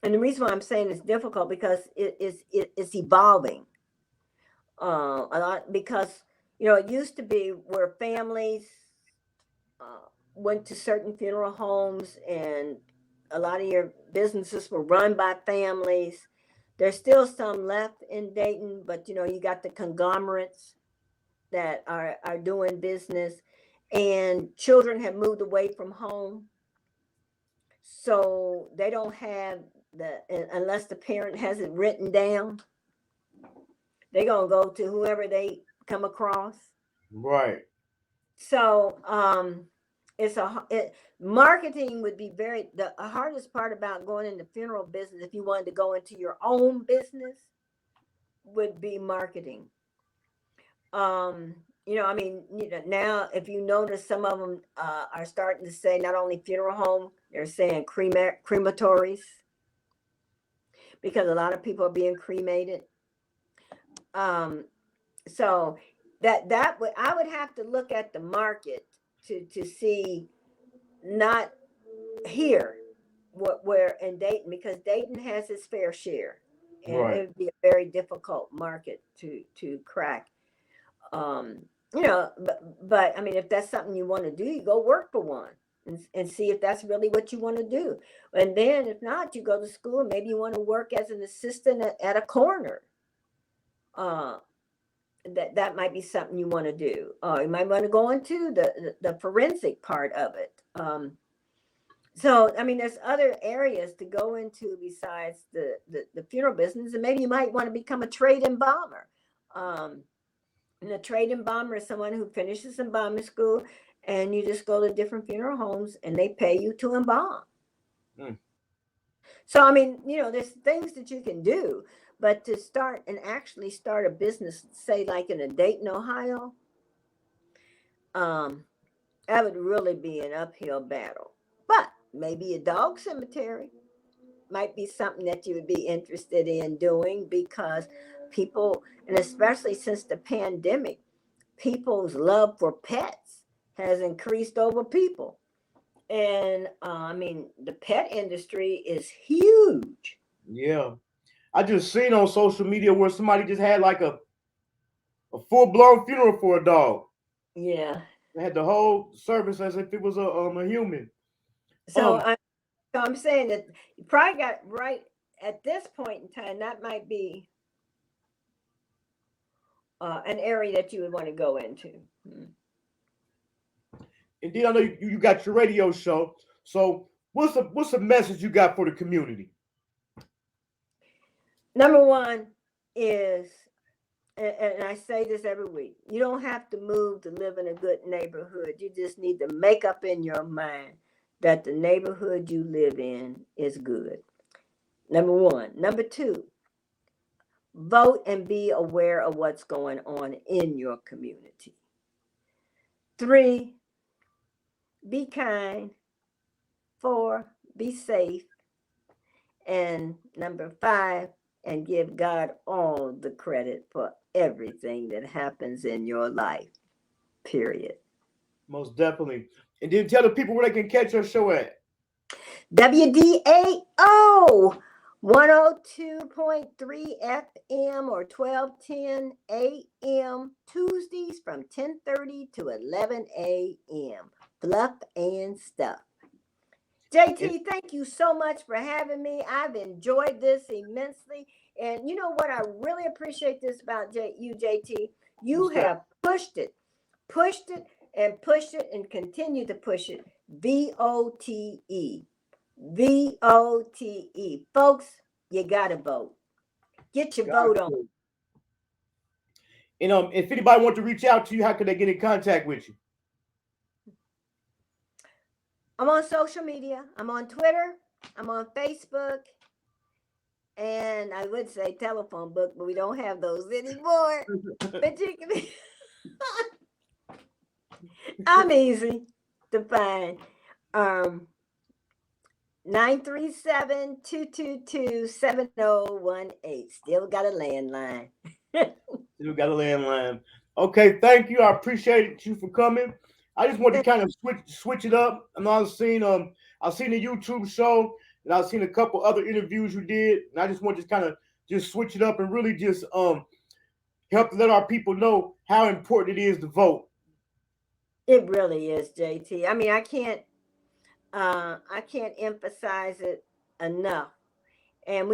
the reason why I'm saying it's difficult because it's evolving a lot, because it used to be where families went to certain funeral homes, and a lot of your businesses were run by families. There's still some left in Dayton, but you got the conglomerates that are doing business, and children have moved away from home. So they don't have unless the parent has it written down, they're going to go to whoever they come across. Right. So marketing would be the hardest part about going into funeral business, if you wanted to go into your own business, would be marketing. Now if you notice, some of them are starting to say not only funeral home, they're saying crematories, because a lot of people are being cremated. So I would have to look at the market to see, not here, where in Dayton, because Dayton has its fair share, and right. it would be a very difficult market to crack. But I mean, if that's something you want to do, you go work for one and see if that's really what you want to do. And then if not, you go to school, and maybe you want to work as an assistant at a corner. That might be something you want to do. You might want to go into the forensic part of it. So, I mean, there's other areas to go into besides the funeral business, and maybe you might want to become a trade embalmer. And a trade embalmer is someone who finishes embalming school, and you just go to different funeral homes and they pay you to embalm. So, I mean, there's things that you can do, but to actually start a business, say like in Dayton, Ohio, that would really be an uphill battle. But maybe a dog cemetery might be something that you would be interested in doing, because people, and especially since the pandemic, people's love for pets has increased over people. And I mean, the pet industry is huge. Yeah. I just seen on social media where somebody just had like a full-blown funeral for a dog. Yeah. They had the whole service as if it was a human. So I'm saying that you probably got right at this point in time. That might be an area that you would want to go into. Indeed, I know you got your radio show. So what's the message you got for the community? Number one is, and I say this every week, you don't have to move to live in a good neighborhood. You just need to make up in your mind that the neighborhood you live in is good. Number one. Number two, vote and be aware of what's going on in your community. 3, be kind. 4, be safe. And number 5, and give God all the credit for everything that happens in your life. period. Most definitely. And then tell the people where they can catch your show at. WDAO 102.3 FM or 1210 AM Tuesdays from 10:30 to 11 AM. Fluff and stuff. JT, thank you so much for having me. I've enjoyed this immensely. And you know what? I really appreciate this about you, JT. You have pushed it, and continue to push it. VOTE. VOTE. Folks, you got to vote. Get your vote on. And if anybody wants to reach out to you, how can they get in contact with you? I'm on social media. I'm on Twitter. I'm on Facebook. And I would say telephone book, but we don't have those anymore. But you can be I'm easy to find. 937-222-7018. Still got a landline. Still got a landline. Okay, thank you. I appreciate you for coming. I just want to kind of switch it up. And I've seen the YouTube show, and I've seen a couple other interviews you did, and I just want to kind of just switch it up and really just help to let our people know how important it is to vote. It really is, JT. I mean, I can't emphasize it enough. And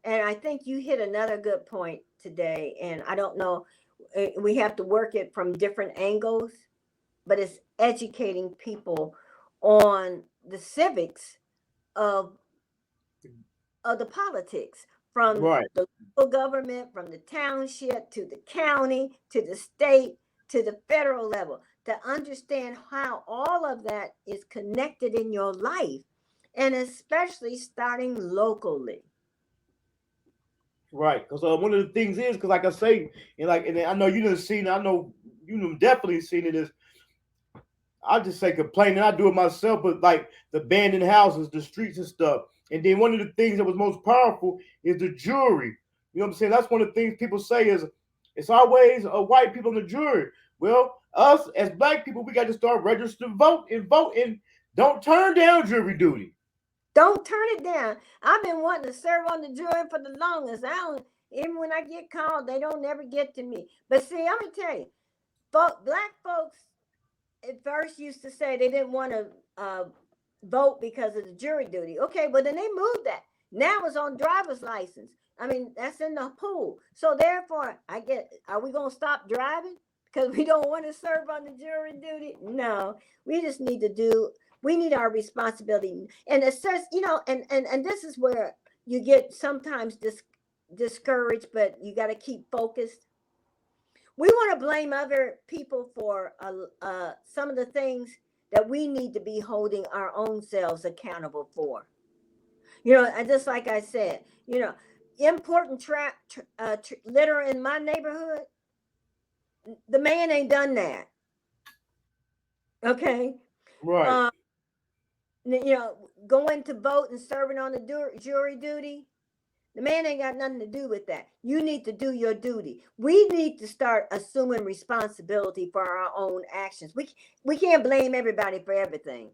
I think you hit another good point today. And I don't know, we have to work it from different angles, but it's educating people on the civics of the politics, from the local government, from the township to the county, to the state, to the federal level, to understand how all of that is connected in your life, and especially starting locally. Right, because one of the things is, because like I say, and I know you done seen it, I know you done definitely seen it, is I just say complaining, I do it myself, but like the abandoned houses, the streets and stuff. And then one of the things that was most powerful is the jury. You know what I'm saying? That's one of the things people say is it's always white people in the jury. Well, us as black people, we got to start registering to vote and don't turn down jury duty. Don't turn it down. I've been wanting to serve on the jury for the longest. Even when I get called, they don't never get to me. But see, I'm gonna tell you, black folks at first used to say they didn't want to vote because of the jury duty. Okay, but then they moved that. Now it's on driver's license. I mean, that's in the pool. So therefore, are we gonna stop driving because we don't want to serve on the jury duty? No, we just need to we need our responsibility. And it says, and this is where you get sometimes discouraged, but you got to keep focused. We want to blame other people for some of the things that we need to be holding our own selves accountable for. Just like I said, important litter in my neighborhood, the man ain't done that. Okay. Right. Going to vote and serving on the jury duty, the man ain't got nothing to do with that. You need to do your duty. We need to start assuming responsibility for our own actions. We can't blame everybody for everything.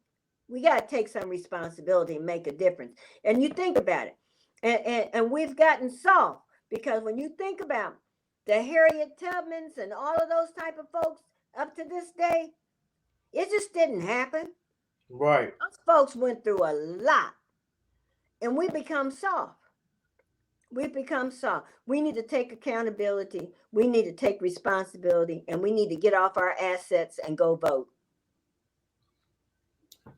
We got to take some responsibility and make a difference. And you think about it. And we've gotten soft, because when you think about the Harriet Tubmans and all of those type of folks up to this day, it just didn't happen. Right. Those folks went through a lot, and we become soft. We need to take accountability. We need to take responsibility, and we need to get off our assets and go vote.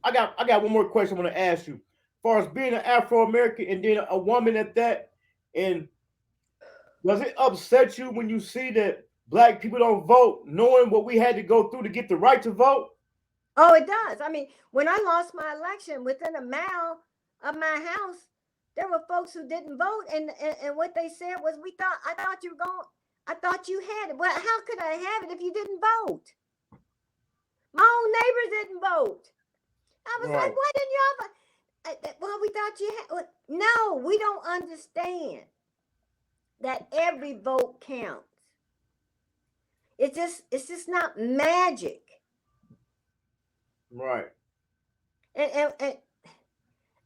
I got one more question I want to ask you. As far as being an Afro-American and then a woman at that, and does it upset you when you see that black people don't vote, knowing what we had to go through to get the right to vote? Oh, it does. I mean, when I lost my election, within a mile of my house, there were folks who didn't vote, and what they said was, I thought you had it. Well, how could I have it if you didn't vote? My own neighbors didn't vote. I was like, why didn't y'all vote? Well, we thought you had. No, we don't understand that every vote counts. it's just not magic. Right. And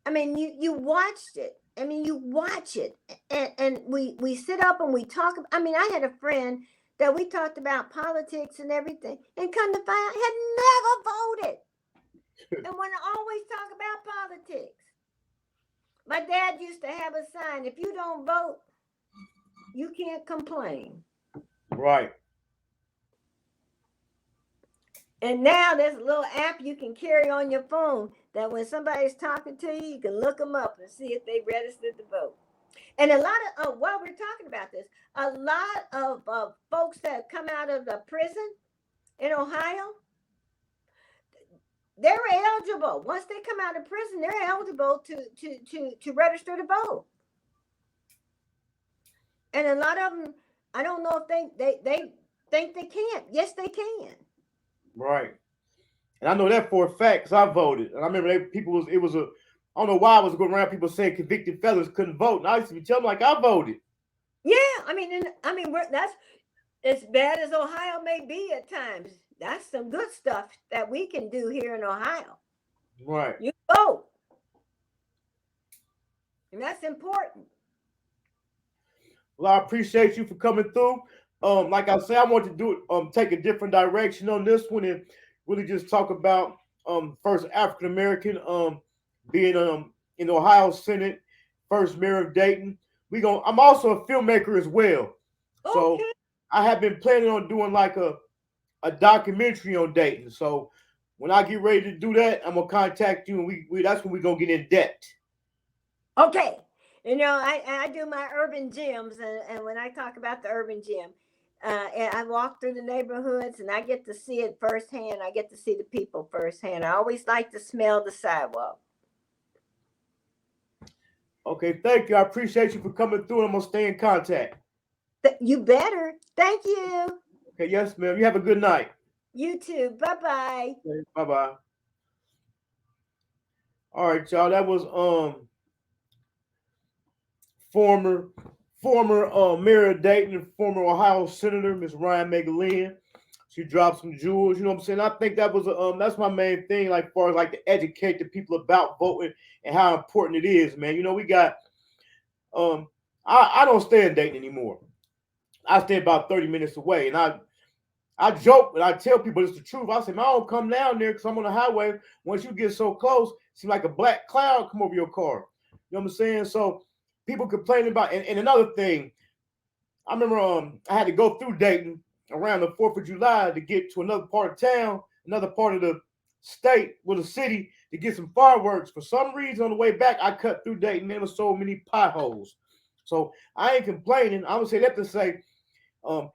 I mean, you watched it. I mean, you watch it, and we sit up and we talk. I mean, I had a friend that we talked about politics and everything, and come to find out, had never voted, and want to always talk about politics. My dad used to have a sign: if you don't vote, you can't complain. Right. And now there's a little app you can carry on your phone that when somebody's talking to you, you can look them up and see if they registered to vote. And a lot of, while we're talking about this, a lot of folks that come out of the prison in Ohio, they're eligible. Once they come out of prison, they're eligible to register to vote. And a lot of them, I don't know if they think they can't. Yes, they can. Right. And I know that for a fact because I voted. And I remember I don't know why I was going around people saying convicted felons couldn't vote. And I used to be telling them like I voted. Yeah, I mean, that's as bad as Ohio may be at times. That's some good stuff that we can do here in Ohio. Right. You vote. And that's important. Well, I appreciate you for coming through. Like I said, I want to do it, take a different direction on this one and really just talk about first African American being in the Ohio Senate, first mayor of Dayton. I'm also a filmmaker as well. So Okay. I have been planning on doing like a documentary on Dayton. So when I get ready to do that, I'm gonna contact you and we that's when we're gonna get in depth. Okay. You know, I do my urban gyms, and when I talk about the urban gym, and I walk through the neighborhoods and I get to see it firsthand. I get to see the people firsthand. I always like to smell the sidewalk. Okay, thank you. I appreciate you for coming through. I'm gonna stay in contact. You better. Thank you. Okay, yes, ma'am. You have a good night. You too. Bye-bye. Okay, bye-bye. All right, y'all. That was former mayor of Dayton, former Ohio Senator, Miss Rhine McLine. She dropped some jewels, you know what I'm saying? I think that was that's my main thing, like far as like to educate the people about voting and how important it is, man. You know, we got I don't stay in Dayton anymore. I stay about 30 minutes away, and I joke and I tell people it's the truth. I say, man, I don't come down there because I'm on the highway. Once you get so close, it seems like a black cloud come over your car. You know what I'm saying? So people complaining about, and another thing, I remember I had to go through Dayton around the 4th of July to get to another part of town, another part of the state, the city, to get some fireworks. For some reason, on the way back, I cut through Dayton. There were so many potholes. So I ain't complaining. I would say that to say,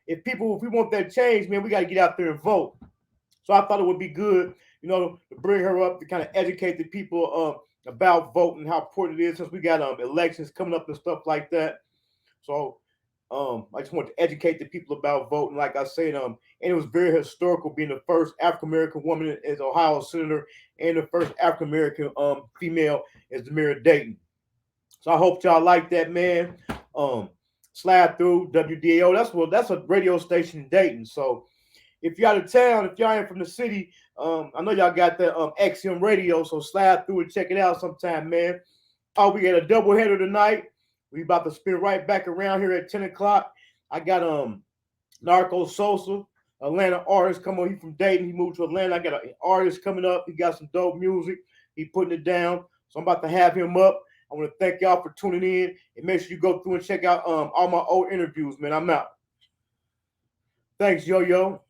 if we want that change, man, we got to get out there and vote. So I thought it would be good, you know, to bring her up to kind of educate the people about voting, how important it is, since we got elections coming up and stuff like that. So I just want to educate the people about voting. Like I said, and it was very historical being the first African American woman as Ohio senator and the first African American female as the mayor of Dayton. So I hope y'all like that, man. Slide through WDAO. That's a radio station in Dayton. So if you're out of town, if y'all ain't from the city, I know y'all got the XM radio. So slide through and check it out sometime, man. Oh, we got a doubleheader tonight. We about to spin right back around here at 10 o'clock. I got Narco Sosa, Atlanta artist, come on. He from Dayton. He moved to Atlanta. I got an artist coming up. He got some dope music. He putting it down. So I'm about to have him up. I want to thank y'all for tuning in, and make sure you go through and check out all my old interviews, man. I'm out. Thanks, Yo-Yo.